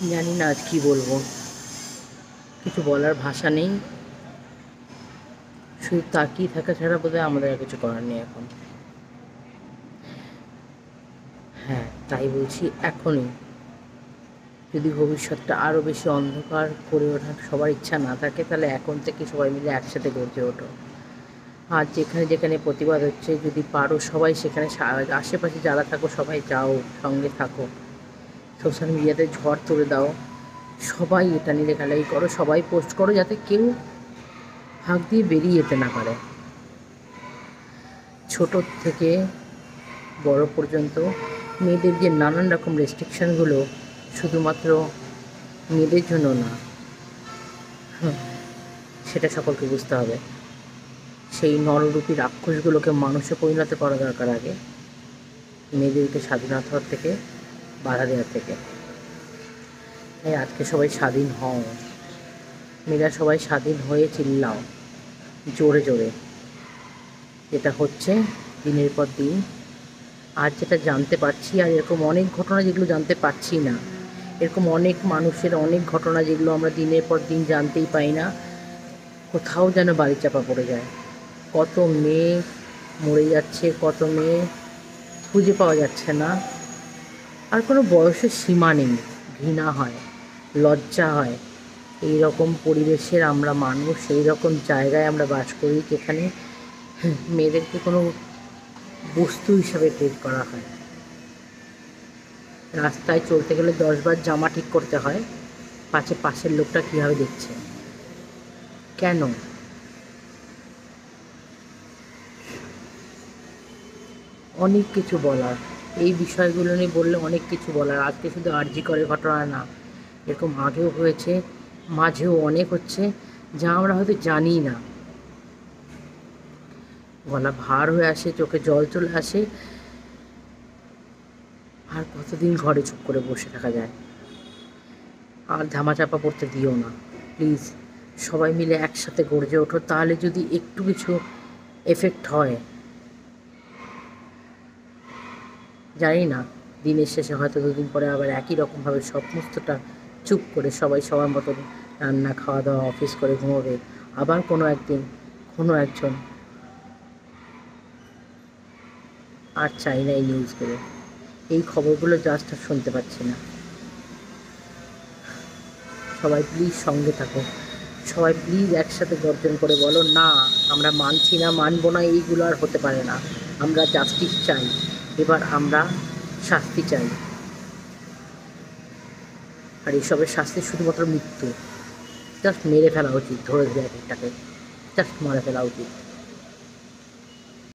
জানি না আজ কি বলবো, কিছু বলার ভাষা নেই। শুধু তাকিয়ে থাকা ছাড়া বোধহয় আমাদের আর কিছু করার নেই এখন। হ্যাঁ, তাই বলছি, এখনই যদি ভবিষ্যৎটা আরও বেশি অন্ধকার করে ওঠার সবার ইচ্ছা না থাকে, তাহলে এখন থেকে সবাই মিলে একসাথে গর্জে ওঠো। আর যেখানে যেখানে প্রতিবাদ হচ্ছে, যদি পারো সবাই সেখানে আশেপাশে যারা থাকো সবাই যাও, সঙ্গে থাকো। সোশ্যাল মিডিয়াতে ঝড় তুলে দাও, সবাই এটা নিয়ে লেখালেখি করো, সবাই পোস্ট করো, যাতে কেউ ফাঁক দিয়ে বেরিয়ে যেতে না পারে। ছোট থেকে বড় পর্যন্ত মেয়েদের যে নানান রকম রেস্ট্রিকশানগুলো, শুধুমাত্র মেয়েদের জন্য না, সেটা সকলকে বুঝতে হবে। সেই নররূপী রাক্ষসগুলোকে মানুষে পরিণত করা দরকার আগে, মেয়েদেরকে স্বাধীনতার থেকে বাধা দেওয়ার থেকে। তাই আজকে সবাই স্বাধীন হও, মেয়েরা সবাই স্বাধীন হয়ে চিল্লাও জোরে জোরে। যেটা হচ্ছে দিনের পর দিন, আর যেটা জানতে পারছি, আর এরকম অনেক ঘটনা যেগুলো জানতে পারছি না, এরকম অনেক মানুষের অনেক ঘটনা যেগুলো আমরা দিনের পর দিন জানতেই পাই না, কোথাও যেন বাড়ি চাপা পড়ে যায়। কত মেয়ে মরে যাচ্ছে, কত মেয়ে খুঁজে পাওয়া যাচ্ছে না। আর কোনো বয়সের সীমা নেই। ঘৃণা হয়, লজ্জা হয়। এই রকম পরিবেশের আমরা মানুষ, এই রকম জায়গায় আমরা বাস করি, যেখানে মেয়েদেরকে কোনো বস্তু হিসাবে ট্রিট করা হয়। রাস্তায় চলতে গেলে 10 বার জামা ঠিক করতে হয়, পাশের লোকটা কীভাবে দেখছে। কেন? অনেক কিছু বলার, এই বিষয়গুলো নিয়ে বললে অনেক কিছু বলার। আজকে শুধু আরজি করে ঘটনা না, এরকম আগেও হয়েছে, মাঝেও অনেক হচ্ছে, যা আমরা হয়তো জানি না। গলা ভার হয়ে আসে, চোখে জল চলে আসে। আর কতদিন ঘরে চুপ করে বসে থাকা যায়? আর ধামাচাপা পড়তে দিও না প্লিজ। সবাই মিলে একসাথে গর্জে ওঠো, তাহলে যদি একটু কিছু এফেক্ট হয়। জানি না, দিনের শেষে হয়তো 2 দিন পরে আবার একই রকমভাবে সমস্তটা চুপ করে সবাই সবার মতন রান্না, খাওয়া দাওয়া, অফিস করে ঘুমোবে। আবার কোনো একদিন কোনো একজন, আর চাই না এই নিউজগুলো, এই খবরগুলো জাস্ট আর শুনতে পাচ্ছি না। সবাই প্লিজ সঙ্গে থাকো, সবাই প্লিজ একসাথে গর্জন করে বলো, না আমরা মানছি না, মানবো না, এইগুলো আর হতে পারে না। আমরা জাস্টিস চাই, এবার আমরা শাস্তি চাই। আর এইসবের শাস্তি শুধুমাত্র মৃত্যু। জাস্ট মেরে ফেলা উচিত, ধরে দেয় একটাকে, জাস্ট মারা ফেলা উচিত।